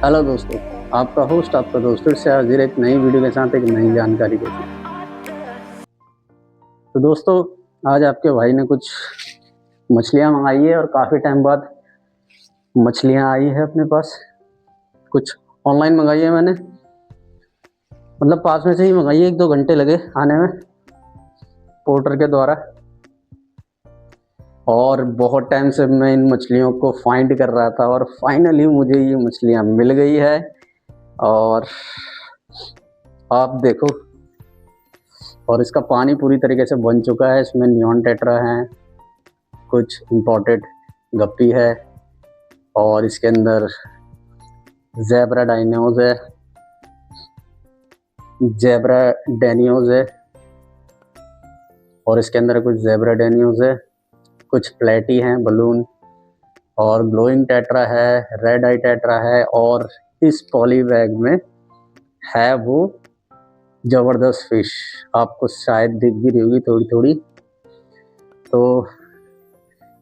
Hello दोस्तों, आपका host आपका दोस्त फिर से हाजिर एक नई वीडियो के साथ एक नई जानकारी के साथ। तो दोस्तों, आज आपके भाई ने कुछ मछलियाँ मंगाई है और काफ़ी टाइम बाद मछलियाँ आई है अपने पास। कुछ ऑनलाइन मंगाई है मैंने, मतलब पास में से ही मंगाई है, 1-2 घंटे लगे आने में पोर्टर के द्वारा। और बहुत टाइम से मैं इन मछलियों को फाइंड कर रहा था और फाइनली मुझे ये मछलियाँ मिल गई है। और आप देखो, और इसका पानी पूरी तरीके से बन चुका है। इसमें नियॉन टेट्रा है, कुछ इम्पोर्टेड गप्पी है और इसके अंदर ज़ेब्रा डाइनियोज है, ज़ेब्रा डेनियोज है और इसके अंदर कुछ ज़ेब्रा डेनियोज है, कुछ प्लेटी हैं बलून और ग्लोइंग टेट्रा है, रेड आई टेट्रा है और इस पॉली बैग में है वो ज़बरदस्त फिश। आपको शायद दिख भी रही होगी थोड़ी थोड़ी। तो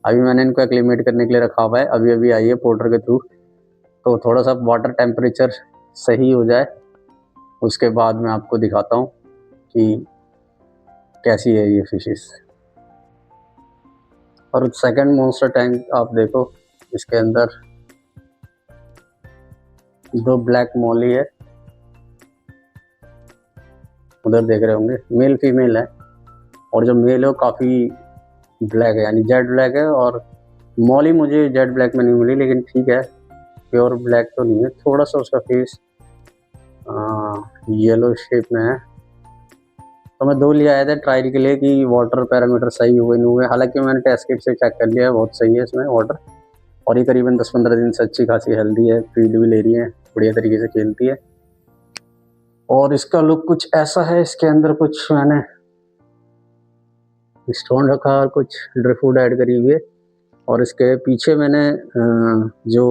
अभी मैंने इनको एक्लिमेट करने के लिए रखा हुआ है, अभी अभी आई है पोर्टर के थ्रू। तो थोड़ा सा वाटर टेम्परेचर सही हो जाए उसके बाद मैं आपको दिखाता हूँ कि कैसी है ये फिशेस। और सेकंड मॉन्स्टर टैंक आप देखो, इसके अंदर 2 ब्लैक मॉली है, उधर देख रहे होंगे, मेल फीमेल है। और जो मेल है वो काफ़ी ब्लैक है, यानी जेड ब्लैक है। और मॉली मुझे जेड ब्लैक में नहीं मिली, लेकिन ठीक है, प्योर ब्लैक तो नहीं है, थोड़ा सा उसका फेस येलो शेप में है। तो मैं 2 ले आया था ट्रायल के लिए कि वाटर पैरामीटर सही हुए नहीं हुए। हालांकि मैंने टेस्ट किट से चेक कर लिया है, बहुत सही है इसमें वाटर। और ये करीबन 10-15 दिन से अच्छी खासी हेल्दी है, फीड भी ले रही है, बढ़िया तरीके से खेलती है। और इसका लुक कुछ ऐसा है, इसके अंदर कुछ मैंने स्टोन रखा और कुछ ड्राई फ्रूट ऐड करी हुई है। और इसके पीछे मैंने जो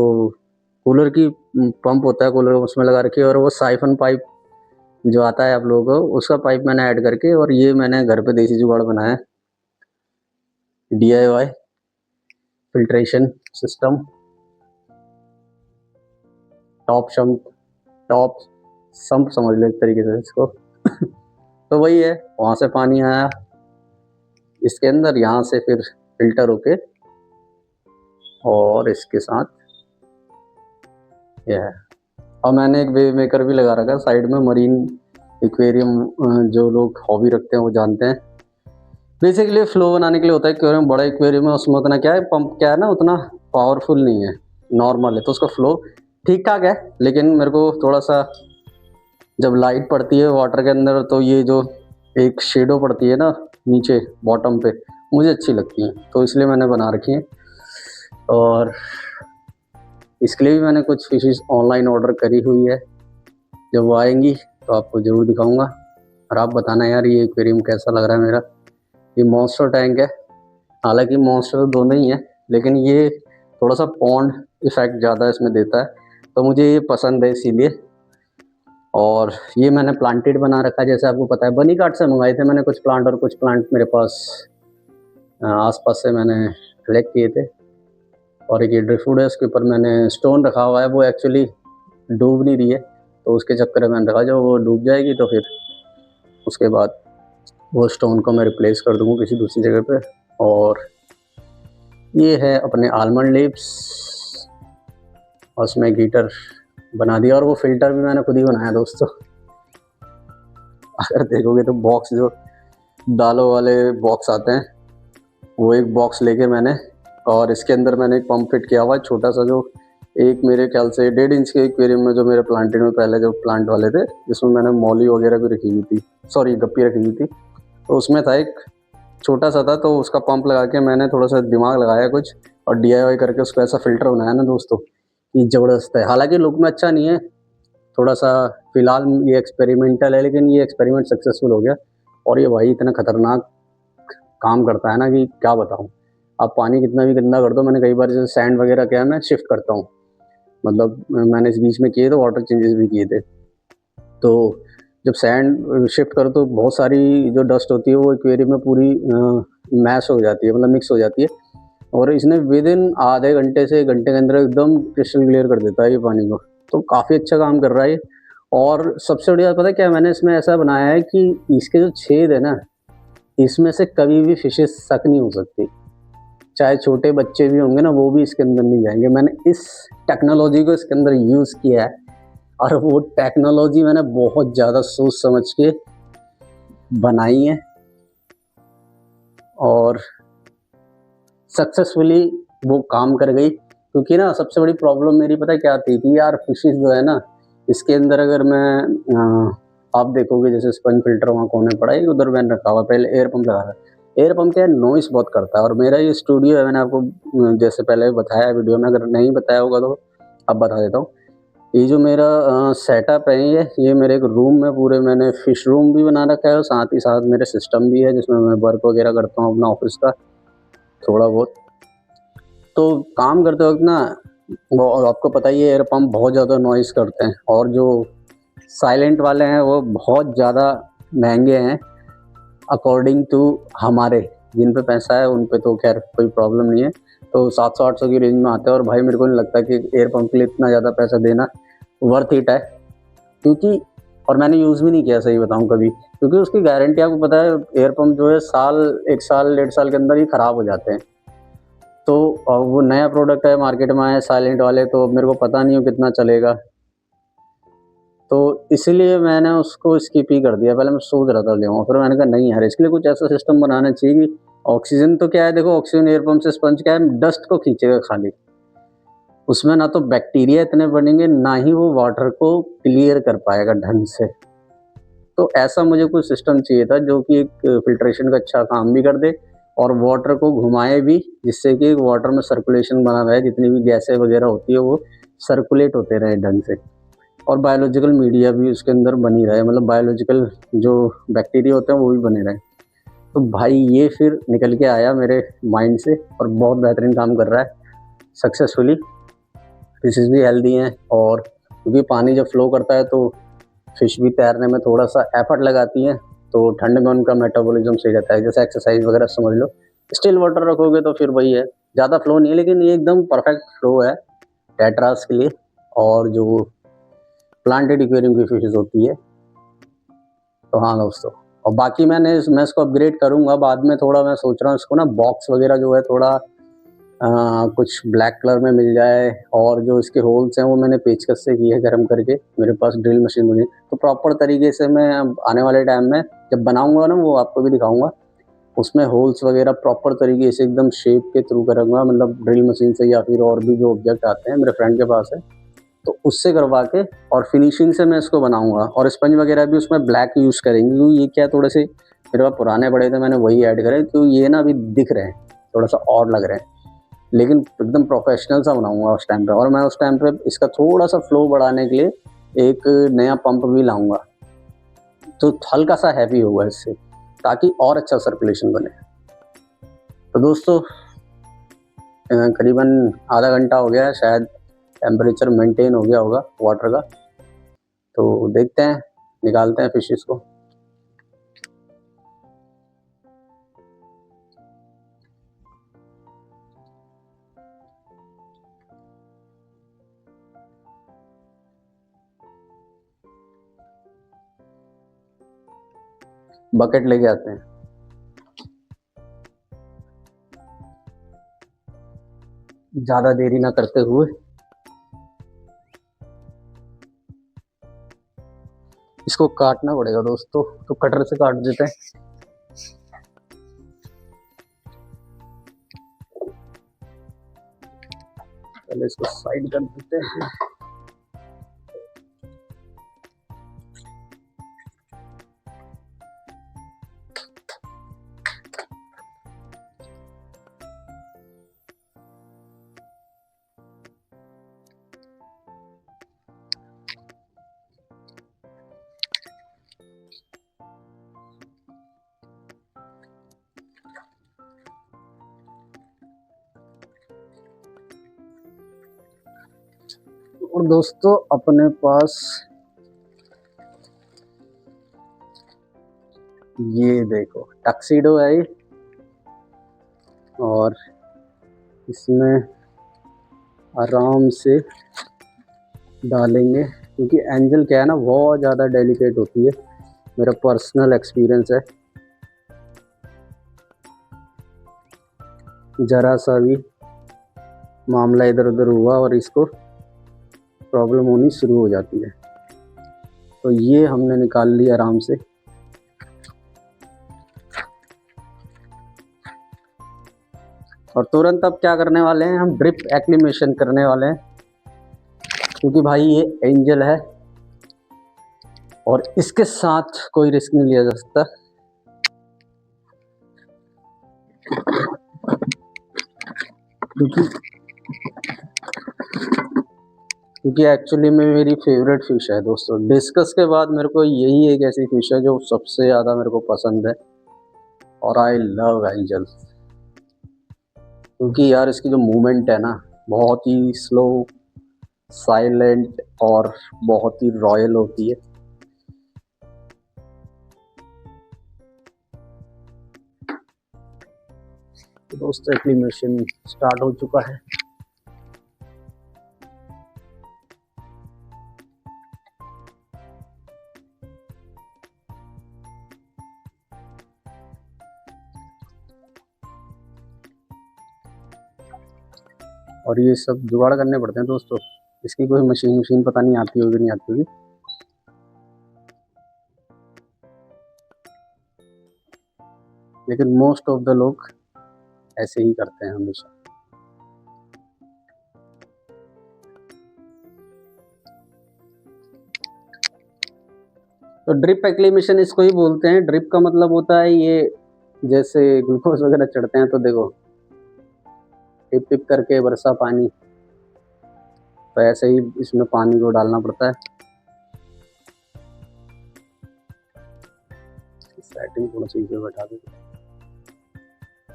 कूलर की पंप होता है कूलर, उसमें लगा रखी है। और वो साइफन पाइप जो आता है आप लोगों को, उसका पाइप मैंने ऐड करके, और ये मैंने घर पे देसी जुगाड़ बनाया, DIY filtration system, top sump समझ लो एक तरीके से इसको। तो वही है, वहाँ से पानी आया इसके अंदर, यहाँ से फिर फिल्टर होके और इसके साथ यह है। और मैंने एक वेव मेकर भी लगा रखा है साइड में, मरीन एक्वेरियम जो लोग हॉबी रखते हैं वो जानते हैं। बेसिकली फ्लो बनाने के लिए होता है एक्वेरियम, बड़ा एक्वेरियम है, उसमें उतना क्या है, पंप क्या है ना, उतना पावरफुल नहीं है, नॉर्मल है, तो उसका फ्लो ठीक ठाक है। लेकिन मेरे को थोड़ा सा जब लाइट पड़ती है वाटर के अंदर, तो ये जो एक शेडो पड़ती है ना नीचे बॉटम पे, मुझे अच्छी लगती है, तो इसलिए मैंने बना रखी है। और इसके लिए भी मैंने कुछ फिशेस ऑनलाइन ऑर्डर करी हुई है, जब वो आएंगी तो आपको ज़रूर दिखाऊंगा। और आप बताना यार ये एक्वेरियम कैसा लग रहा है मेरा। ये मॉन्स्टर टैंक है, हालांकि मॉन्स्टर दोनों ही है, लेकिन ये थोड़ा सा पॉन्ड इफेक्ट ज़्यादा इसमें देता है, तो मुझे ये पसंद है इसीलिए। और ये मैंने प्लांटेड बना रखा है, जैसे आपको पता है बनी कार्ट से मंगाए थे मैंने कुछ प्लांट, और कुछ प्लांट मेरे पास आसपास से मैंने कलेक्ट किए थे। और एक ये ड्राई फ्रूट है, उसके ऊपर मैंने स्टोन रखा हुआ है, वो एक्चुअली डूब नहीं रही है, तो उसके चक्कर में मैंने रखा, जब वो डूब जाएगी तो फिर उसके बाद वो स्टोन को मैं रिप्लेस कर दूँगा किसी दूसरी जगह पे। और ये है अपने आलमंड लिप्स, और उसमें हीटर बना दिया, और वो फिल्टर भी मैंने खुद ही बनाया दोस्तों। अगर देखोगे तो बॉक्स जो दालों वाले बॉक्स आते हैं, वो एक बॉक्स लेके मैंने, और इसके अंदर मैंने एक पंप फिट किया हुआ है छोटा सा, जो एक मेरे ख्याल से 1.5 इंच के एक्वेरियम में जो मेरे प्लांटेड में पहले जो प्लांट वाले थे, जिसमें मैंने मॉली वगैरह भी रखी हुई थी, सॉरी गप्पी रखी हुई थी, तो उसमें था एक छोटा सा था, तो उसका पंप लगा के मैंने थोड़ा सा दिमाग लगाया कुछ, और DIY करके उसको ऐसा फिल्टर बनाया ना दोस्तों, ये ज़बरदस्त है। हालांकि लुक में अच्छा नहीं है, थोड़ा सा फिलहाल ये एक्सपेरिमेंटल है, लेकिन ये एक्सपेरिमेंट सक्सेसफुल हो गया। और ये भाई इतना खतरनाक काम करता है ना कि क्या बताऊँ। आप पानी कितना भी गंदा कर दो, मैंने कई बार जैसे सैंड वगैरह किया मैं शिफ्ट करता हूँ, मतलब मैंने इस बीच में किए तो वाटर चेंजेस भी किए थे। तो जब सैंड शिफ्ट करो तो बहुत सारी जो डस्ट होती है वो एक्वेरियम में पूरी मैश हो जाती है, मतलब मिक्स हो जाती है। और इसने विद इन आधे घंटे से 1 घंटे के अंदर एकदम क्रिस्टल क्लियर कर देता है ये पानी को। तो काफ़ी अच्छा काम कर रहा है ये। और सबसे बढ़िया पता है क्या, मैंने इसमें ऐसा बनाया है कि इसके जो छेद है ना, इसमें से कभी भी फिशेस सक नहीं हो सकती, चाहे छोटे बच्चे भी होंगे ना वो भी इसके अंदर नहीं जाएंगे। मैंने इस टेक्नोलॉजी को इसके अंदर यूज़ किया है, और वो टेक्नोलॉजी मैंने बहुत ज़्यादा सोच समझ के बनाई है, और सक्सेसफुली वो काम कर गई। क्योंकि ना सबसे बड़ी प्रॉब्लम मेरी पता है क्या थी कि यार फिशेस जो है ना, इसके अंदर अगर मैं आप देखोगे जैसे स्पंज फिल्टर वहाँ कोने पड़ा है, उधर मैंने रखा हुआ, पहले एयर पंप लगा रहा है। एयर पंप क्या है, नॉइस बहुत करता है। और मेरा ये स्टूडियो है, मैंने आपको जैसे पहले बताया वीडियो में, अगर नहीं बताया होगा तो अब बता देता हूँ। ये जो मेरा सेटअप है, ये मेरे एक रूम में पूरे मैंने फिश रूम भी बना रखा है, और साथ ही साथ मेरे सिस्टम भी है जिसमें मैं वर्क वगैरह करता हूँ अपना ऑफिस का थोड़ा बहुत। तो काम करते वक्त ना वो आपको पता ही है, एयर पंप बहुत ज़्यादा नॉइज़ करते हैं, और जो साइलेंट वाले हैं वो बहुत ज़्यादा महंगे हैं अकॉर्डिंग टू हमारे, जिन पे पैसा है उन पे तो खैर कोई प्रॉब्लम नहीं है। तो 700-800 की रेंज में आते हैं, और भाई मेरे को नहीं लगता कि एयर पंप के लिए इतना ज़्यादा पैसा देना वर्थ इट है। क्योंकि और मैंने यूज़ भी नहीं किया सही बताऊँ कभी, क्योंकि उसकी गारंटी आपको पता है, एयर पंप जो है साल 1 साल 1.5 साल के अंदर ही ख़राब हो जाते हैं। तो वो नया प्रोडक्ट है, मार्केट में आया साइलेंट वाले, तो मेरे को पता नहीं हो कितना चलेगा, तो इसीलिए मैंने उसको स्किप ही कर दिया। पहले मैं सोच रहा था लेऊँगा, फिर मैंने कहा नहीं यार, इसके लिए कुछ ऐसा सिस्टम बनाना चाहिए कि ऑक्सीजन तो क्या है, देखो ऑक्सीजन एयर पंप से स्पंज क्या है, डस्ट को खींचेगा खाली, उसमें ना तो बैक्टीरिया इतने बनेंगे, ना ही वो वाटर को क्लियर कर पाएगा ढंग से। तो ऐसा मुझे कुछ सिस्टम चाहिए था जो कि एक फिल्ट्रेशन का अच्छा काम भी कर दे, और वाटर को घुमाए भी, जिससे कि वाटर में सर्कुलेशन बना रहे, जितनी भी गैसें वगैरह होती है वो सर्कुलेट होते रहे ढंग से, और बायोलॉजिकल मीडिया भी उसके अंदर बनी रहे, मतलब बायोलॉजिकल जो बैक्टीरिया होते हैं वो भी बने रहे। तो भाई ये फिर निकल के आया मेरे माइंड से, और बहुत बेहतरीन काम कर रहा है सक्सेसफुली। फिशेस भी हेल्दी हैं, और क्योंकि पानी जब फ्लो करता है तो फिश भी तैरने में थोड़ा सा एफर्ट लगाती हैं, तो ठंड में उनका मेटाबॉलिज्म सही रहता है, जैसे एक्सरसाइज वगैरह समझ लो। स्टिल वाटर रखोगे तो फिर वही है, ज़्यादा फ्लो नहीं है, लेकिन ये एकदम परफेक्ट फ्लो है टेट्रास के लिए, और जो प्लांटेड एक्वेरियम की फिशेस होती है। तो हाँ दोस्तों, और बाकी मैं इसको अपग्रेड करूँगा बाद में, थोड़ा मैं सोच रहा हूँ इसको ना बॉक्स वगैरह जो है थोड़ा कुछ ब्लैक कलर में मिल जाए, और जो इसके होल्स हैं वो मैंने पेचकस से किए हैं गर्म करके, मेरे पास ड्रिल मशीन मुझे, तो प्रॉपर तरीके से मैं आने वाले टाइम में जब बनाऊंगा ना वो आपको भी दिखाऊंगा, उसमें होल्स वगैरह प्रॉपर तरीके से एकदम शेप के थ्रू करूँगा, मतलब ड्रिल मशीन से, या फिर और भी जो ऑब्जेक्ट आते हैं मेरे फ्रेंड के पास है तो उससे करवा के, और फिनिशिंग से मैं इसको बनाऊंगा। और स्पंज वगैरह भी उसमें ब्लैक यूज़ करेंगे, क्योंकि ये क्या थोड़े से मेरे पास पुराने पड़े थे, मैंने वही ऐड करे, तो ये ना अभी दिख रहे हैं थोड़ा सा ऑड लग रहे हैं, लेकिन एकदम प्रोफेशनल सा बनाऊंगा उस टाइम पे। और मैं उस टाइम पे इसका थोड़ा सा फ्लो बढ़ाने के लिए एक नया पंप भी लाऊंगा, तो हल्का सा हैवी होगा इससे, ताकि और अच्छा सर्कुलेशन बने। तो दोस्तों करीबन आधा घंटा हो गया है, शायद टेम्परेचर मेंटेन हो गया होगा वाटर का, तो देखते हैं, निकालते हैं फिशेस को। बकेट लेके आते हैं। ज़्यादा देरी ना करते हुए इसको काटना पड़ेगा दोस्तों, तो कटर से काट देते हैं। पहले इसको साइड कर देते हैं। और दोस्तों अपने पास ये देखो टक्सीडो है ये, और इसमें आराम से डालेंगे, क्योंकि एंजल क्या है ना, बहुत ज़्यादा डेलिकेट होती है, मेरा पर्सनल एक्सपीरियंस है। ज़रा सा भी मामला इधर उधर हुआ और इसको प्रॉब्लम होनी शुरू हो जाती है। तो ये हमने निकाल लिया आराम से। और तुरंत अब क्या करने वाले हैं, हम ड्रिप एक्लिमेशन करने वाले हैं, क्योंकि भाई ये एंजल है और इसके साथ कोई रिस्क नहीं लिया जा सकता। क्योंकि एक्चुअली में मेरी फेवरेट फिश है दोस्तों, डिस्कस के बाद मेरे को यही एक ऐसी फिश है जो सबसे ज़्यादा मेरे को पसंद है, और आई लव एंजल। क्योंकि यार इसकी जो मूवमेंट है ना, बहुत ही स्लो, साइलेंट और बहुत ही रॉयल होती है। तो दोस्तों एक्लिमेशन स्टार्ट हो चुका है। और ये सब जुगाड़ करने पड़ते हैं दोस्तों, इसकी कोई मशीन पता नहीं आती होगी नहीं आती होगी। लेकिन मोस्ट ऑफ द लोग ऐसे ही करते हैं हमेशा। तो ड्रिप एक्लिमेशन इसको ही बोलते हैं। ड्रिप का मतलब होता है ये, जैसे ग्लूकोज वगैरह चढ़ते हैं तो देखो टिप टिप करके बरसा पानी, तो ऐसे ही इसमें पानी को डालना पड़ता है। सेटिंग थोड़ा सा इसे बैठा दो,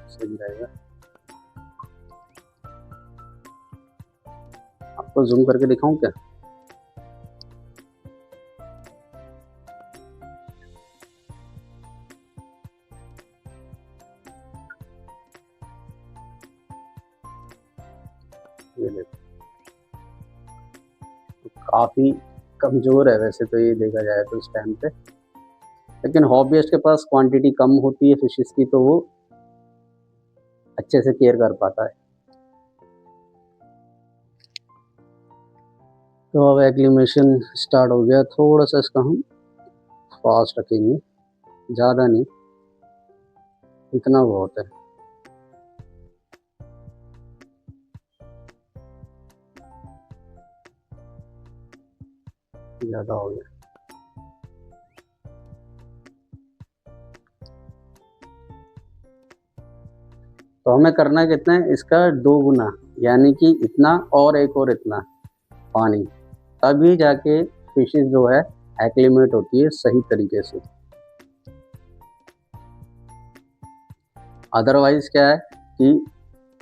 सही रहेगा। आपको जूम करके दिखाऊं क्या? ये देखो, तो काफ़ी कमज़ोर है वैसे तो ये देखा जाए तो इस टाइम पे, लेकिन हॉबीस्ट के पास क्वांटिटी कम होती है फिशेस की, तो वो अच्छे से केयर कर पाता है। तो अब एक्लिमेशन स्टार्ट हो गया, थोड़ा सा इसका हम फास्ट रखेंगे, ज़्यादा नहीं, इतना बहुत है। ज़्यादा हो गया। तो हमें करना कितना है, इसका 2 गुना, यानी कि इतना और एक और इतना पानी, तभी जाके फिशेस जो है एक्लिमेट होती है सही तरीके से। अदरवाइज क्या है कि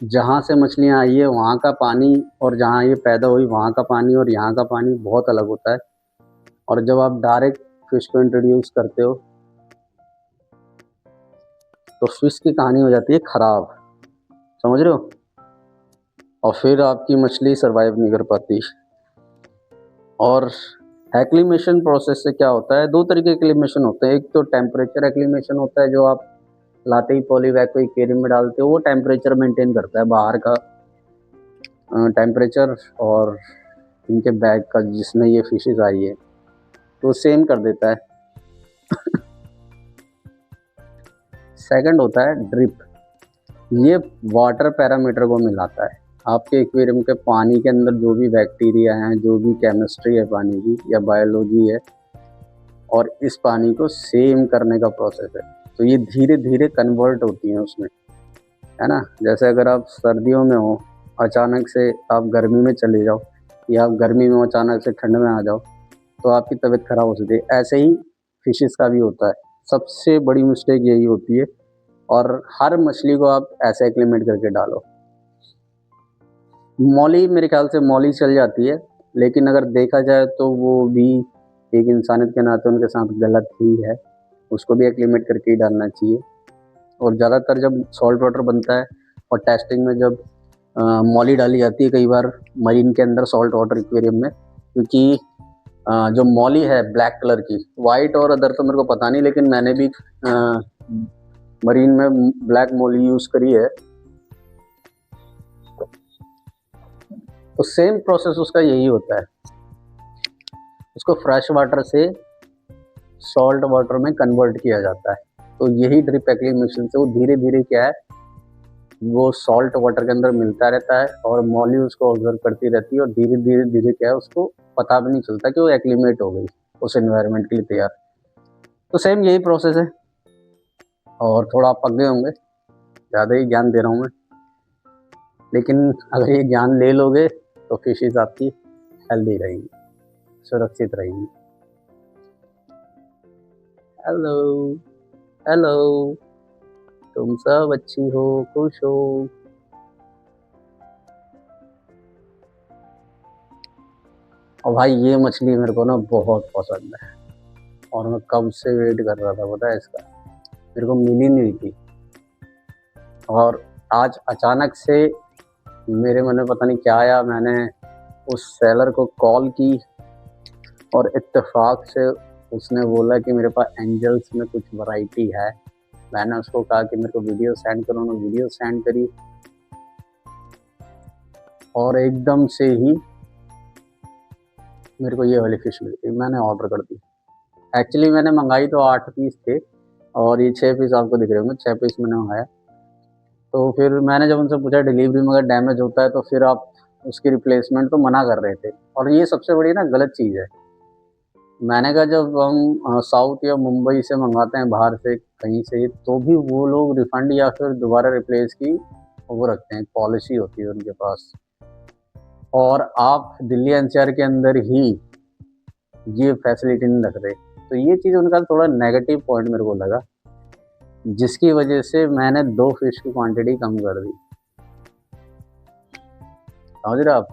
जहाँ से मछलियाँ आई है वहाँ का पानी, और जहाँ ये पैदा हुई वहाँ का पानी और यहाँ का पानी बहुत अलग होता है। और जब आप डायरेक्ट फिश को इंट्रोड्यूस करते हो तो फिश की कहानी हो जाती है ख़राब, समझ रहे हो, और फिर आपकी मछली सरवाइव नहीं कर पाती। और एक्लिमेशन प्रोसेस से क्या होता है, 2 तरीके के एक्लिमेशन होते हैं। एक तो टेम्परेचर एक्लिमेशन होता है, जो आप लाते ही पॉलीवैग को एक्वेरियम में डालते हो, वो टेम्परेचर मेंटेन करता है बाहर का टेम्परेचर और इनके बैग का जिसमें ये फिशेस आई है, तो सेम कर देता है। सेकंड होता है ड्रिप, ये वाटर पैरामीटर को मिलाता है। आपके एक्वेरियम के पानी के अंदर जो भी बैक्टीरिया हैं, जो भी केमिस्ट्री है पानी की या बायोलॉजी है, और इस पानी को सेम करने का प्रोसेस है। तो ये धीरे धीरे कन्वर्ट होती हैं उसमें, है ना। जैसे अगर आप सर्दियों में हो, अचानक से आप गर्मी में चले जाओ, या आप गर्मी में अचानक से ठंड में आ जाओ, तो आपकी तबीयत खराब हो सकती है। ऐसे ही फिशेस का भी होता है। सबसे बड़ी मिस्टेक यही होती है, और हर मछली को आप ऐसे एक्लिमेट करके डालो। मौली, मेरे ख्याल से मौली चल जाती है, लेकिन अगर देखा जाए तो वो भी एक इंसानियत के नाते उनके साथ गलत ही है, उसको भी एक्लिमेट करके ही डालना चाहिए। और ज़्यादातर जब सॉल्ट वाटर बनता है और टेस्टिंग में जब मौली डाली जाती है कई बार मरीन के अंदर सॉल्ट वाटर एक्वेरियम में, क्योंकि जो मॉली है ब्लैक कलर की, वाइट और अदर तो मेरे को पता नहीं, लेकिन मैंने भी मरीन में ब्लैक मॉली यूज करी है। तो सेम प्रोसेस उसका यही होता है, उसको फ्रेश वाटर से सॉल्ट वाटर में कन्वर्ट किया जाता है। तो यही ड्रिप एक्लिमेशन से वो धीरे धीरे क्या है, वो सॉल्ट वाटर के अंदर मिलता रहता है और मॉली उसको ऑब्जर्व करती रहती है और धीरे धीरे धीरे क्या है, उसको पता भी नहीं चलता कि वो एक्लिमेट हो गई उस एनवायरनमेंट के लिए तैयार। तो सेम यही प्रोसेस है। और थोड़ा आप पक गए होंगे, ज़्यादा ही ज्ञान दे रहा हूँ मैं, लेकिन अगर ये ज्ञान ले लोगे तो फिशेज आपकी हेल्दी रहेंगी, सुरक्षित रहेंगी। हेलो हेलो, तुम सब अच्छी हो, खुश हो। और भाई ये मछली मेरे को ना बहुत पसंद है और मैं कब से वेट कर रहा था पता है इसका, मेरे को मिल ही नहीं थी। और आज अचानक से मेरे मन में पता नहीं क्या आया, मैंने उस सेलर को कॉल की और इत्तेफाक से उसने बोला कि मेरे पास एंजल्स में कुछ वैरायटी है। मैंने उसको कहा कि मेरे को वीडियो सेंड करो, उन्होंने वीडियो सेंड करी और एकदम से ही मेरे को ये वाली फिश मिल गई, मैंने ऑर्डर कर दी। एक्चुअली मैंने मंगाई तो 8 पीस थे और ये 6 पीस आपको दिख रहे होंगे, 6 पीस मैंने मंगाया। तो फिर मैंने जब उनसे पूछा डिलीवरी में अगर डैमेज होता है तो फिर आप उसकी रिप्लेसमेंट तो मना कर रहे थे, और ये सबसे बड़ी ना गलत चीज़ है। मैंने कहा जब हम साउथ या मुंबई से मंगाते हैं बाहर से कहीं से, तो भी वो लोग रिफंड या फिर दोबारा रिप्लेस की वो रखते हैं, पॉलिसी होती है उनके पास। और आप दिल्ली एनसीआर के अंदर ही ये फैसिलिटी नहीं रख रहे, तो ये चीज़ उनका थोड़ा नेगेटिव पॉइंट मेरे को लगा, जिसकी वजह से मैंने 2 फिश की क्वांटिटी कम कर दी। समझ रहे आप?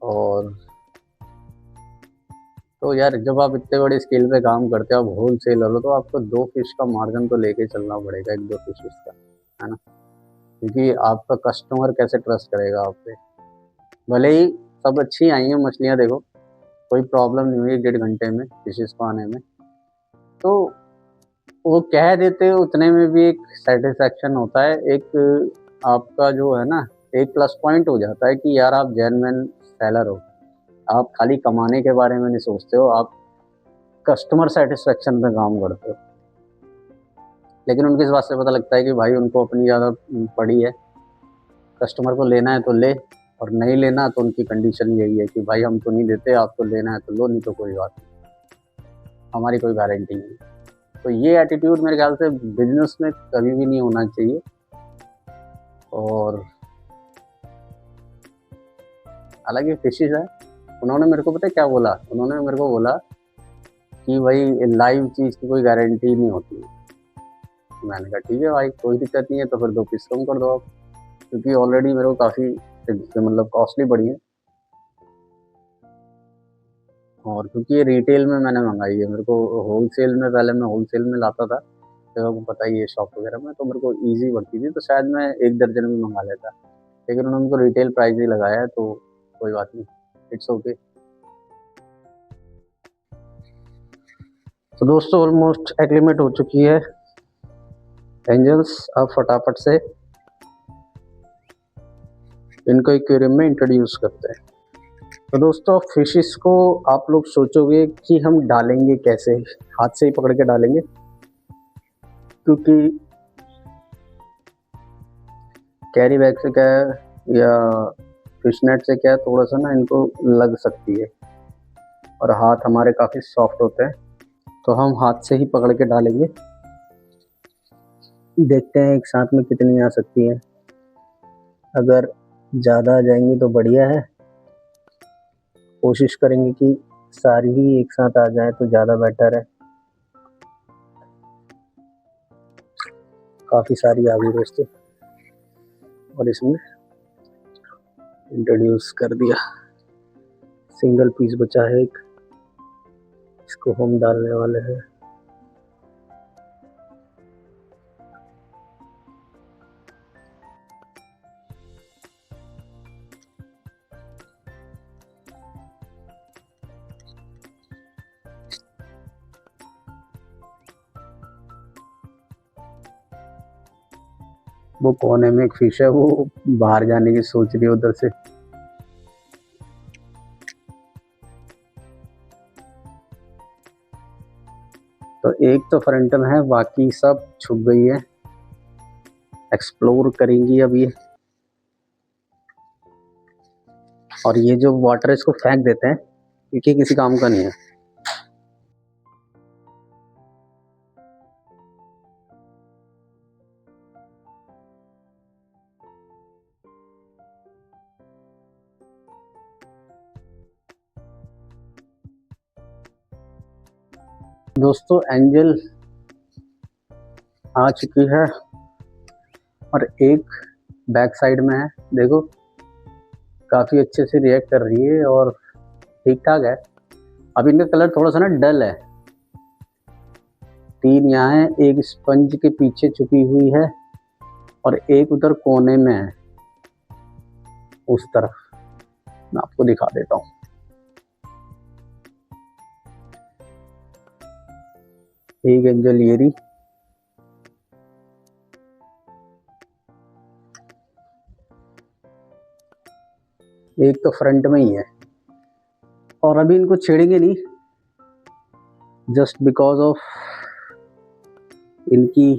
और तो यार जब आप इतने बड़े स्केल पे काम करते हो, आप होल सेलर हो, तो आपको 2 फिश का मार्जिन तो लेके चलना पड़ेगा, 1-2 फिशेस का, है ना? क्योंकि आपका कस्टमर कैसे ट्रस्ट करेगा आप पे। भले ही सब अच्छी आई हैं मछलियाँ, देखो कोई प्रॉब्लम नहीं हुई 1-1.5 घंटे में फिशेस को आने में, तो वो कह देते हो उतने में भी एक सेटिस्फेक्शन होता है, एक आपका जो है ना, एक प्लस पॉइंट हो जाता है कि यार आप जेन्युइन सेलर हो। आप खाली कमाने के बारे में नहीं सोचते हो, आप कस्टमर सेटिस्फेक्शन पे काम करते हो। लेकिन उनकी इस बात से पता लगता है कि भाई उनको अपनी ज़्यादा पड़ी है, कस्टमर को लेना है तो ले, और नहीं लेना तो उनकी कंडीशन यही है कि भाई हम तो नहीं देते, आपको लेना है तो लो, नहीं तो कोई बात नहीं, हमारी कोई गारंटी नहीं। तो ये एटीट्यूड मेरे ख्याल से बिजनेस में कभी भी नहीं होना चाहिए। और हालांकि फिशेज है, उन्होंने मेरे को पता है क्या बोला, उन्होंने मेरे को बोला कि भाई लाइव चीज़ की कोई गारंटी नहीं होती है। मैंने कहा ठीक है भाई, कोई दिक्कत नहीं है, तो फिर 2 पीस कम कर दो आप, क्योंकि ऑलरेडी मेरे को काफ़ी मतलब कॉस्टली पड़ी है। और क्योंकि ये रिटेल में मैंने मंगाई है, मेरे को होलसेल में, पहले मैं होलसेल में लाता था, तो आपको पता ही है शॉप वगैरह में, तो मेरे को ईज़ी पड़ती थी, तो शायद मैं 1 दर्जन भी मंगा लेता, लेकिन उन्होंने मेरे को रिटेल प्राइस ही लगाया है, तो कोई बात नहीं, इट्स ओके। तो दोस्तों ऑलमोस्ट एक्लिमेट हो चुकी है एंजल्स, अब फटाफट से इनको एक्वेरियम में इंट्रोड्यूस करते हैं। तो दोस्तों फिशेस को आप लोग सोचोगे कि हम डालेंगे कैसे, हाथ से ही पकड़ के डालेंगे, क्योंकि कैरी बैग से क्या है या फिश नेट से क्या है, थोड़ा सा ना इनको लग सकती है, और हाथ हमारे काफ़ी सॉफ्ट होते हैं, तो हम हाथ से ही पकड़ के डालेंगे। देखते हैं एक साथ में कितनी आ सकती हैं, अगर ज़्यादा आ जाएंगी तो बढ़िया है, कोशिश करेंगे कि सारी ही एक साथ आ जाए तो ज़्यादा बेटर है। काफ़ी सारी आ गई दोस्तों, और इसमें इंट्रोड्यूस कर दिया, सिंगल पीस बचा है एक, इसको हम डालने वाले हैं। वो कोने में एक फिश है, वो बाहर जाने की सोच रही है उधर से। तो एक तो फ्रंटल है, बाकी सब छुप गई है। एक्सप्लोर करेंगी अब ये। और ये जो वाटर है इसको फेंक देते हैं क्योंकि किसी काम का नहीं है। दोस्तों एंजल आ चुकी है और एक बैक साइड में है, देखो काफ़ी अच्छे से रिएक्ट कर रही है और ठीक ठाक है। अब इनका कलर थोड़ा सा ना डल है। 3 यहाँ है, एक स्पंज के पीछे छुपी हुई है और एक उधर कोने में है उस तरफ। मैं आपको दिखा देता हूँ। एक एंजल ये रही, एक तो फ्रंट में ही है। और अभी इनको छेड़ेंगे नहीं, जस्ट बिकॉज ऑफ इनकी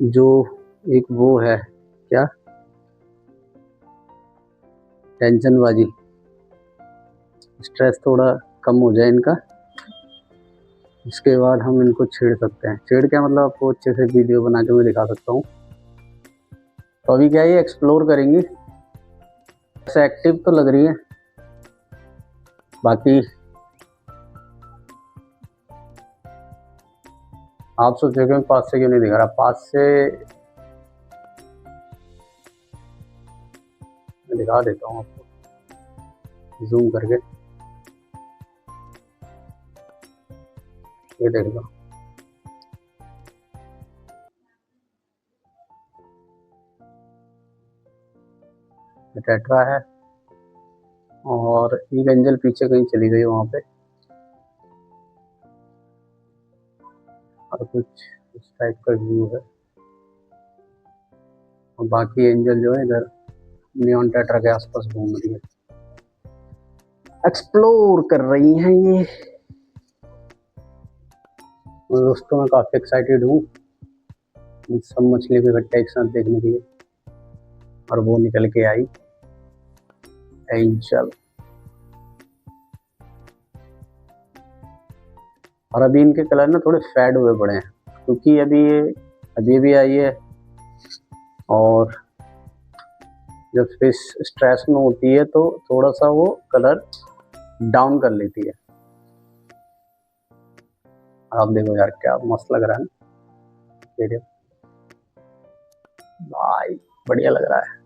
जो एक वो है क्या, टेंशनबाजी, स्ट्रेस थोड़ा कम हो जाए इनका। इसके बाद हम इनको छेड़ सकते हैं। छेड़ क्या मतलब, आपको अच्छे से वीडियो बना के मैं दिखा सकता हूँ। तो अभी क्या, ये एक्सप्लोर करेंगी। ऐसे एक्टिव तो लग रही है, बाकी आप सोचोगे मैं पास से क्यों नहीं दिखा रहा। पास से मैं दिखा देता हूँ आपको जूम करके, ये देख लो। टेट्रा है और एक एंजल पीछे कहीं चली गई वहाँ पे, और कुछ इस टाइप का व्यू है। और बाकी एंजल जो है इधर नियॉन टेट्रा के आसपास घूम रही है, एक्सप्लोर कर रही हैं ये। दोस्तों मैं काफ़ी एक्साइटेड हूँ सब मछली को इकट्ठे एक साथ देखने के लिए। और वो निकल के आई एंजल। और अभी इनके कलर ना थोड़े फेड हुए पड़े हैं क्योंकि अभी भी आई है। और जब फिश स्ट्रेस में होती है तो थोड़ा सा वो कलर डाउन कर लेती है। आप देखो यार क्या मस्त लग रहा है ना भाई, बढ़िया लग रहा है।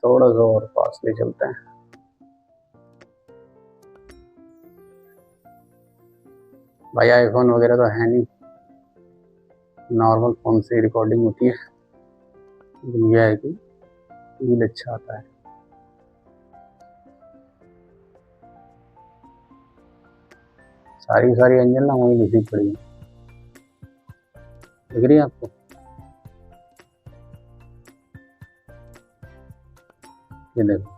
थोड़ा सा और पास ले चलते हैं। भाई आईफोन वगैरह तो है नहीं, नॉर्मल फोन से रिकॉर्डिंग होती है। यह है कि फील अच्छा आता है। सारी एंजल ना वहीं घुसी पड़ी है, दिख रही है आपको। ये देखो,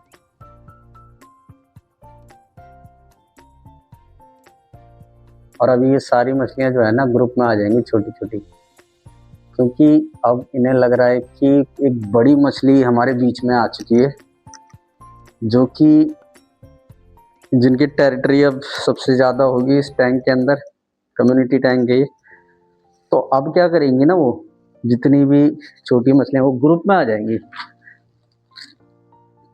और अभी ये सारी मछलियां जो है ना ग्रुप में आ जाएंगी छोटी छोटी, क्योंकि अब इन्हें लग रहा है कि एक बड़ी मछली हमारे बीच में आ चुकी है, जो कि जिनकी टेरिटरी अब सबसे ज़्यादा होगी इस टैंक के अंदर, कम्युनिटी टैंक है। तो अब क्या करेंगी ना, वो जितनी भी छोटी मछलियां वो ग्रुप में आ जाएंगी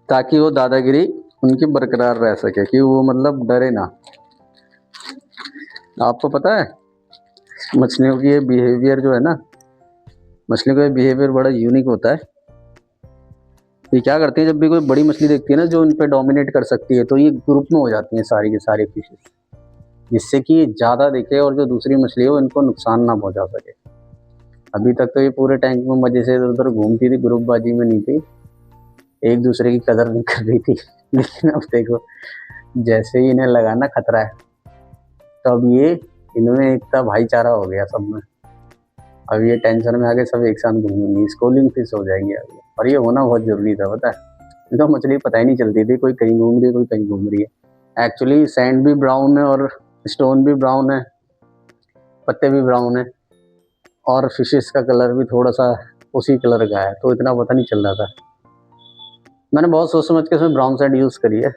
ताकि वो दादागिरी उनकी बरकरार रह सके, कि वो मतलब डरे ना। आपको पता है मछलियों की ये बिहेवियर जो है ना, मछलियों का ये बिहेवियर बड़ा यूनिक होता है। ये क्या करती है, जब भी कोई बड़ी मछली देखती है ना जो इन पे डोमिनेट कर सकती है, तो ये ग्रुप में हो जाती हैं सारी की सारी फिशेस, जिससे कि ये ज़्यादा दिखे और जो दूसरी मछली हो इनको नुकसान ना पहुंचा सके। अभी तक तो ये पूरे टैंक में मजे से इधर उधर घूमती थी, ग्रुपबाजी में नहीं थी, एक दूसरे की कदर नहीं कर रही थी। लेकिन अब देखो जैसे ही इन्हें लगा ना खतरा है, तो अब ये इनमें एकता भाईचारा हो गया सब में। अब ये टेंशन में आके सब एक साथ घूमेंगी, स्कूलिंग फिश हो जाएगी आगे। और ये होना बहुत जरूरी था, पता है, नहीं तो मछली पता ही नहीं चलती थी, कोई कहीं घूम रही है कोई कहीं घूम रही है। एक्चुअली सैंड भी ब्राउन है और स्टोन भी ब्राउन है, पत्ते भी ब्राउन है, और फिशेस का कलर भी थोड़ा सा उसी कलर का है, तो इतना पता नहीं चल रहा था। मैंने बहुत सोच समझ के इसमें ब्राउन सैंड यूज़ करी है।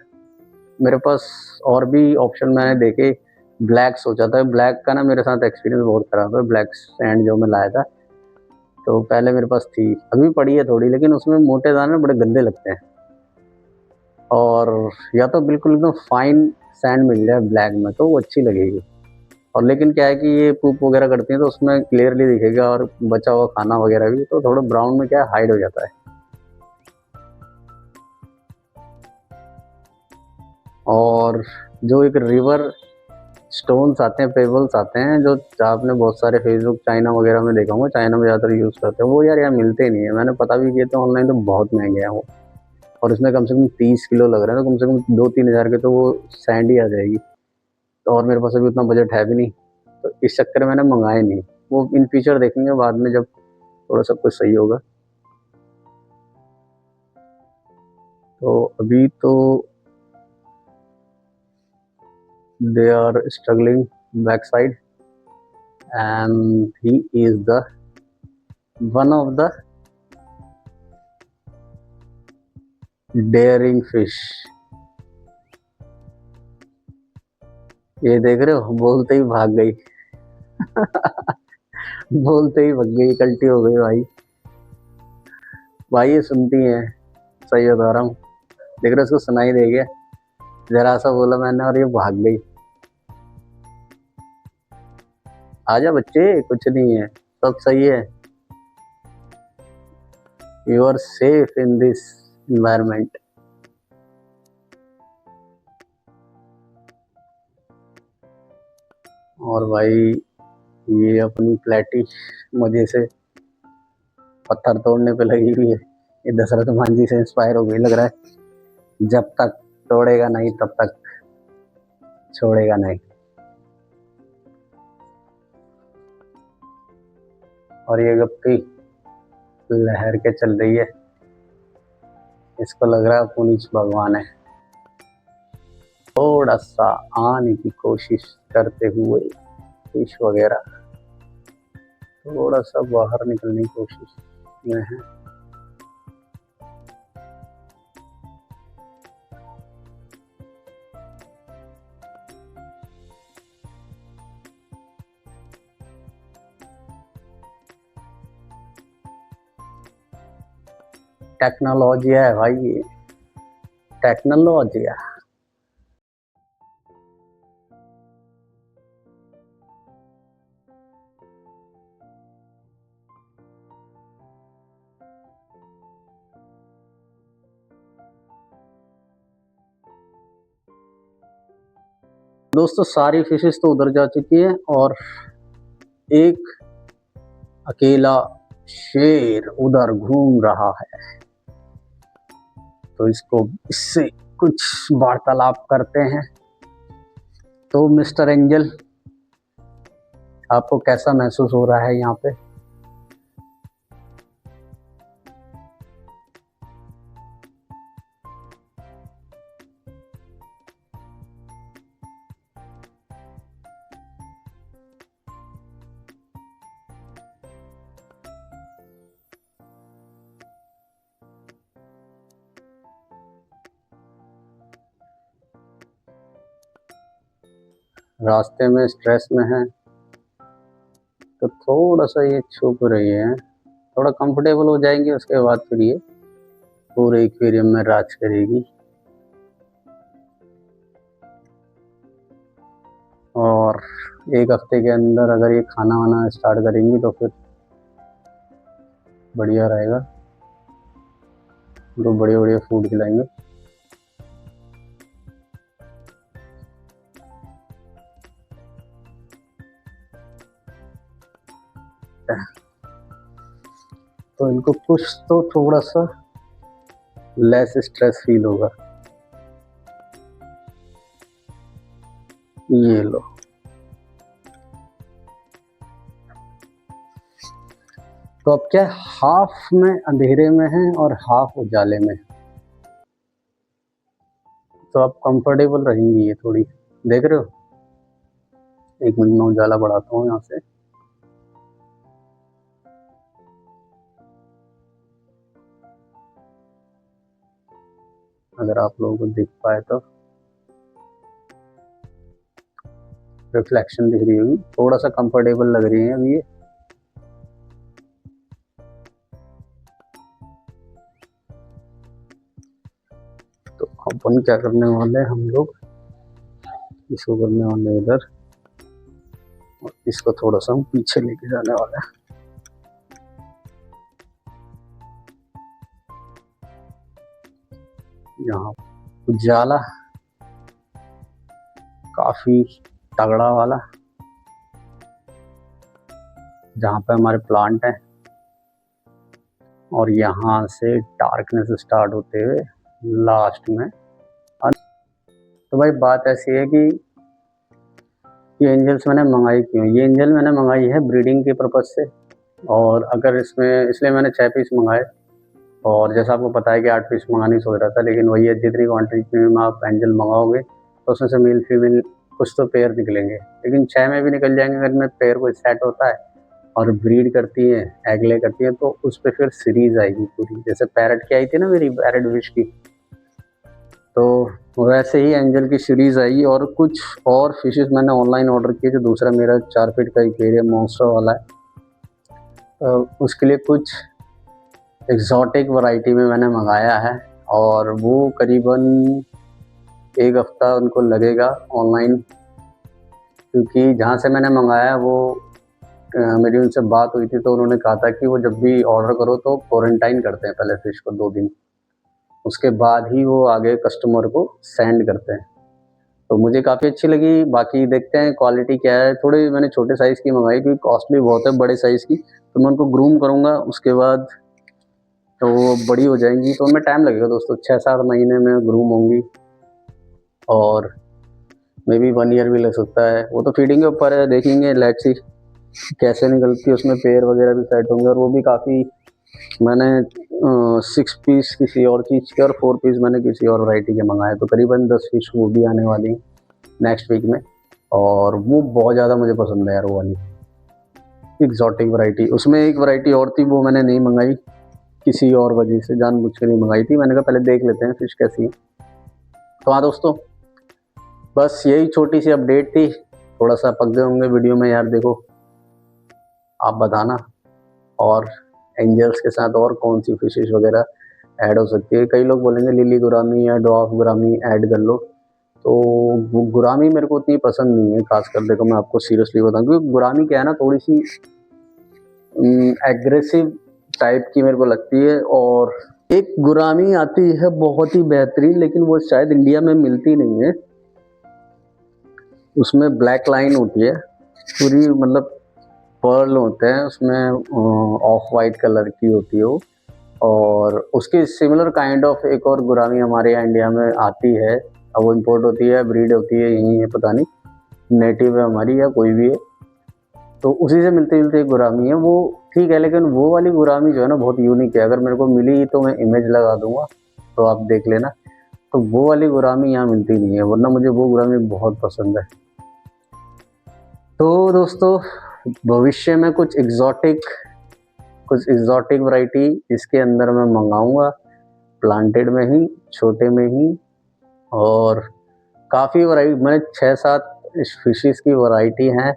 मेरे पास और भी ऑप्शन मैंने देखे, ब्लैक सोचा था, ब्लैक का ना मेरे साथ एक्सपीरियंस बहुत ख़राब है। ब्लैक सैंड जो मैं लाया था, तो पहले मेरे पास थी, अभी पड़ी है थोड़ी, लेकिन उसमें मोटे दाने बड़े गंदे लगते हैं। और या तो बिल्कुल एकदम फाइन सैंड मिल जाए ब्लैक में तो वो अच्छी लगेगी। और लेकिन क्या है कि ये पूप वगैरह करती हैं तो उसमें क्लियरली दिखेगा, और बचा हुआ खाना वगैरह भी, तो थोड़ा ब्राउन में क्या है हाइड हो जाता है। और जो एक रिवर स्टोन्स आते हैं, पेबल्स आते हैं, जो आपने बहुत सारे फेसबुक चाइना वगैरह में देखा होगा, चाइना में ज़्यादातर यूज़ करते हैं, वो यार यहाँ मिलते नहीं है। मैंने पता भी किया था ऑनलाइन, तो बहुत महंगे हैं वो। और इसमें कम से कम 30 किलो लग रहे हैं, तो कम से कम 2-3 हज़ार के तो वो सैंड ही आ जाएगी। तो और मेरे पास अभी उतना बजट है भी नहीं, तो इस चक्कर में मैंने मंगाए नहीं। वो इन फ्यूचर देखेंगे बाद में जब थोड़ा सब कुछ सही होगा। तो अभी तो they are struggling backside, and he is the one of the daring fish। ये देख रहे हो, बोलते ही भाग गई। बोलते ही भाग गई, कल्टी हो गई भाई। भाई ये सुनती है, सही बता रहा हूँ। देख रहे हो, उसको सुनाई दे गया, जरा सा बोला मैंने और ये भाग गई। आजा बच्चे, कुछ नहीं है, सब सही है, you are safe in this environment. और भाई ये अपनी प्लेटी मजे से पत्थर तोड़ने पे लगी हुई है। ये दशरथ मांझी से इंस्पायर हो गई लग रहा है, जब तक तोड़ेगा नहीं तब तक छोड़ेगा नहीं। और ये गप्पी लहर के चल रही है, इसको लग रहा है पुनीच भगवान है। थोड़ा सा आने की कोशिश करते हुए फिश वगैरह थोड़ा सा बाहर निकलने की कोशिश में है। टेक्नोलॉजी है भाई, ये टेक्नोलॉजी है। दोस्तों सारी फिशेस तो उधर जा चुकी है, और एक अकेला शेर उधर घूम रहा है। तो इससे कुछ वार्तालाप करते हैं। तो मिस्टर एंजल, आपको कैसा महसूस हो रहा है यहाँ पे? रास्ते में स्ट्रेस में है, तो थोड़ा सा ये छुप रही है, थोड़ा कंफर्टेबल हो जाएंगे, उसके बाद फिर ये पूरे एक्वेरियम में राज करेगी। और एक हफ्ते के अंदर अगर ये खाना वाना स्टार्ट करेंगी तो फिर बढ़िया रहेगा, तो बढ़िया बढ़िया फूड खिलाएंगे। तो इनको कुछ तो थोड़ा सा लेस स्ट्रेस फील होगा। ये लो, तो अब क्या है, हाफ में अंधेरे में है और हाफ उजाले में, तो आप कंफर्टेबल रहेंगी ये थोड़ी, देख रहे हो। एक मिनट में उजाला बढ़ाता हूँ यहाँ से। अगर आप लोगों को दिख पाए तो रिफ्लेक्शन दिख रही होगी, थोड़ा सा कंफर्टेबल लग रही है अभी ये। तो अपन क्या करने वाले हैं, हम लोग इसको करने वाले इधर, और इसको थोड़ा सा हम पीछे लेके जाने वाले हैं। यहाँ उजाला काफी तगड़ा वाला, जहाँ पे हमारे प्लांट है, और यहाँ से डार्कनेस स्टार्ट होते हुए लास्ट में। तो भाई बात ऐसी है कि ये एंजल्स मैंने मंगाई क्यों, ये एंजल मैंने मंगाई है ब्रीडिंग के पर्पज़ से, और अगर इसमें इसलिए मैंने 6 पीस मंगाए, और जैसा आपको पता है कि 8 पीस मंगाने सोच रहा था, लेकिन वही है जितनी क्वान्टिटी में आप एंजल मंगाओगे तो उसमें से मेल फीमेल कुछ तो पेयर निकलेंगे, लेकिन 6 में भी निकल जाएंगे अगर में पेयर कोई सेट होता है और ब्रीड करती है, एग ले करती है, तो उस पर फिर सीरीज आएगी पूरी। जैसे पैरट की आई थी ना मेरी, पैरट विश की, तो वैसे ही एंजल की सीरीज आई। और कुछ और फिशेस मैंने ऑनलाइन ऑर्डर किए, जो दूसरा मेरा 4 फीट का एक्वेरियम मॉन्स्टर वाला है, तो उसके लिए कुछ एग्जॉटिक वैरायटी में मैंने मंगाया है, और वो करीबन 1 हफ्ता उनको लगेगा ऑनलाइन, क्योंकि जहाँ से मैंने मंगाया वो मेरी उनसे बात हुई थी, तो उन्होंने कहा था कि वो जब भी ऑर्डर करो तो क्वारंटाइन करते हैं पहले फिश को 2 दिन, उसके बाद ही वो आगे कस्टमर को सेंड करते हैं। तो मुझे काफ़ी अच्छी लगी, बाकी देखते हैं क्वालिटी क्या है। थोड़ी मैंने छोटे साइज़ की मंगाई क्योंकि कॉस्टली बहुत है बड़े साइज़ की, तो मैं उनको ग्रूम करूँगा, उसके बाद तो वो बड़ी हो जाएंगी, तो उनमें टाइम लगेगा दोस्तों, 6-7 महीने में ग्रूम होंगी, और मे बी 1 ईयर भी लग सकता है। वो तो फीडिंग के ऊपर है, देखेंगे लेट्स सी कैसे निकलती है, उसमें पेयर वगैरह भी सेट होंगे। और वो भी काफ़ी मैंने 6 पीस किसी और चीज़ के और 4 पीस मैंने किसी और वैरायटी के मंगाए, तो करीबन 10 फिश वो भी आने वाली नेक्स्ट वीक में, और वो बहुत ज़्यादा मुझे पसंद है यार, वो वाली एग्जॉटिक वैरायटी। उसमें एक वैरायटी और थी, वो मैंने नहीं मंगाई किसी और वजह से, जानबूझ के नहीं मंगाई थी, मैंने कहा पहले देख लेते हैं फिश कैसी है। तो हाँ दोस्तों, बस यही छोटी सी अपडेट थी, थोड़ा सा पक गए होंगे वीडियो में यार, देखो आप बताना, और एंजल्स के साथ और कौन सी फिशेस वगैरह ऐड हो सकती है। कई लोग बोलेंगे लिली गुरामी या डॉफ गुरामी ऐड कर लो, तो गुरामी मेरे को उतनी पसंद नहीं है, खासकर देखो मैं आपको सीरियसली बताऊँ, क्योंकि गुरामी क्या है ना, थोड़ी सी एग्रेसिव टाइप की मेरे को लगती है। और एक गुरामी आती है बहुत ही बेहतरीन, लेकिन वो शायद इंडिया में मिलती नहीं है, उसमें ब्लैक लाइन होती है पूरी, मतलब पर्ल होते हैं उसमें, ऑफ वाइट कलर की होती है वो, और उसकी सिमिलर काइंड ऑफ एक और गुरामी हमारे यहाँ इंडिया में आती है, अब वो इम्पोर्ट होती है, ब्रीड होती है यहीं है, पता नहीं नेटिव है हमारी या कोई भी है, तो उसी से मिलती जुलती एक गुरामी है वो, ठीक है। लेकिन वो वाली गुरामी जो है ना बहुत यूनिक है, अगर मेरे को मिली तो मैं इमेज लगा दूंगा, तो आप देख लेना। तो वो वाली गुरामी यहाँ मिलती नहीं है, वरना मुझे वो गुरामी बहुत पसंद है। तो दोस्तों, भविष्य में कुछ एग्जॉटिक वैरायटी इसके अंदर मैं मंगाऊंगा, प्लांटेड में ही, छोटे में ही, और काफ़ी वैरायटी मैंने 6-7 फिशेस की वैरायटी हैं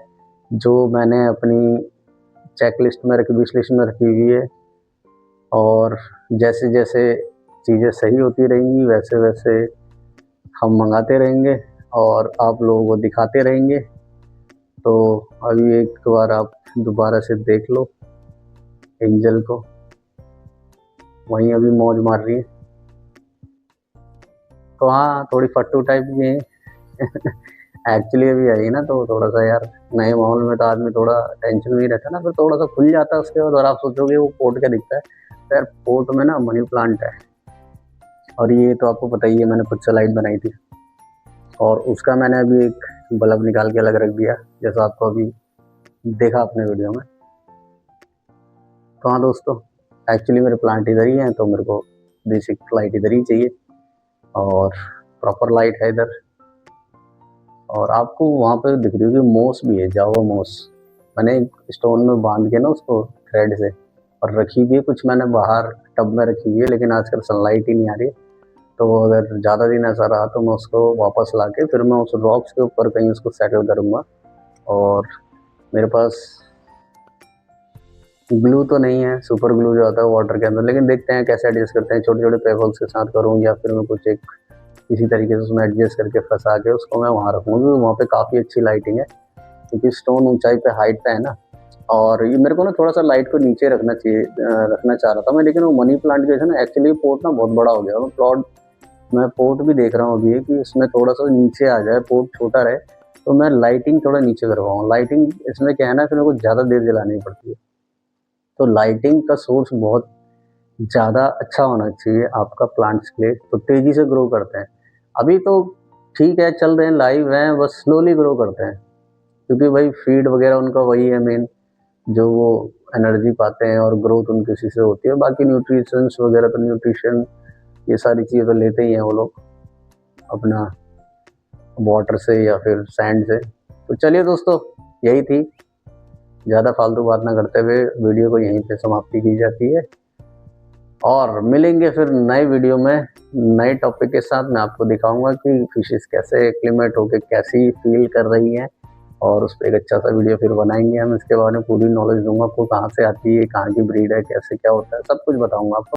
जो मैंने अपनी चेकलिस्ट में रखी, विश लिस्ट में रखी हुई है, और जैसे जैसे चीज़ें सही होती रहेंगी वैसे वैसे हम मंगाते रहेंगे और आप लोगों को दिखाते रहेंगे। तो अभी एक बार आप दोबारा से देख लो एंजल को, वहीं अभी मौज मार रही है। तो हाँ, थोड़ी फट्टू टाइप की है एक्चुअली अभी आई ना, तो थोड़ा सा यार नए माहौल में तो आदमी थोड़ा टेंशन में ही रहता है ना, फिर थोड़ा सा खुल जाता है उसके बाद, और आप सोचोगे वो पोट क्या दिखता है, तो यार पोट में ना मनी प्लांट है, और ये तो आपको पता ही है, मैंने खुद से लाइट बनाई थी, और उसका मैंने अभी एक बल्ब निकाल के अलग रख दिया, जैसा आपको अभी देखा अपने वीडियो में। तो हाँ दोस्तों, एक्चुअली मेरे प्लांट इधर ही हैं, तो मेरे को बेसिक लाइट इधर ही चाहिए और प्रॉपर लाइट है इधर। और आपको वहाँ पे दिख रही होगी मोस भी है, जावा मोस। मैंने स्टोन में बांध के ना उसको थ्रेड से और रखी हुई है, कुछ मैंने बाहर टब में रखी हुई है, लेकिन आजकल सनलाइट ही नहीं आ रही। तो अगर ज़्यादा दिन ऐसा रहा तो मैं उसको वापस ला के फिर मैं उस रॉक्स के ऊपर कहीं उसको सेटल करूँगा। और मेरे पास ग्लू तो नहीं है, सुपर ग्लू जो आता है वाटर के अंदर, लेकिन देखते हैं कैसे एडजस्ट करते हैं। छोटे छोटे पेबल्स के साथ करूँ या फिर मैं कुछ एक इसी तरीके से उसमें एडजस्ट करके फंसा के उसको मैं वहाँ रखूँगा, क्योंकि वहाँ पे काफ़ी अच्छी लाइटिंग है, क्योंकि स्टोन ऊंचाई पे हाइट पे है ना। और ये मेरे को ना थोड़ा सा लाइट को नीचे रखना चाहिए, रखना चाह रहा था मैं, लेकिन वो मनी प्लांट की वजह से ना एक्चुअली पोर्ट ना बहुत बड़ा हो गया। मैं पोर्ट भी देख रहा हूँ अभी कि इसमें थोड़ा सा नीचे आ जाए, पोर्ट छोटा रहे, तो मैं लाइटिंग थोड़ा नीचे करवाऊँ। लाइटिंग इसमें क्या है ना, फिर मेरे को ज़्यादा देर जलानी पड़ती है, तो लाइटिंग का सोर्स बहुत ज़्यादा अच्छा होना चाहिए आपका प्लांट्स के लिए, तो तेज़ी से ग्रो करते हैं। अभी तो ठीक है, चल रहे हैं, लाइव हैं, बस स्लोली ग्रो करते हैं, क्योंकि भाई फीड वगैरह उनका वही है मेन, जो वो एनर्जी पाते हैं और ग्रोथ उनकी उसी से होती है। बाकी न्यूट्रिशंस वगैरह तो न्यूट्रिशन ये सारी चीज़ें तो लेते ही हैं वो लोग अपना वाटर से या फिर सैंड से। तो चलिए दोस्तों, यही थी, ज़्यादा फालतू बात ना करते हुए वीडियो को यहीं पे समाप्ति की जाती है, और मिलेंगे फिर नए वीडियो में नए टॉपिक के साथ। मैं आपको दिखाऊंगा कि फिशेस कैसे एक्लिमेट होके कैसी फील कर रही हैं, और उस पर एक अच्छा सा वीडियो फिर बनाएंगे हम। इसके बारे में पूरी नॉलेज दूंगा आपको, कहाँ से आती है, कहाँ की ब्रीड है, कैसे क्या होता है, सब कुछ बताऊंगा आपको।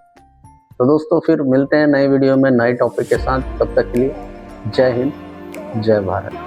तो दोस्तों फिर मिलते हैं नए वीडियो में नए टॉपिक के साथ, तब तक के लिए जय हिंद, जय भारत।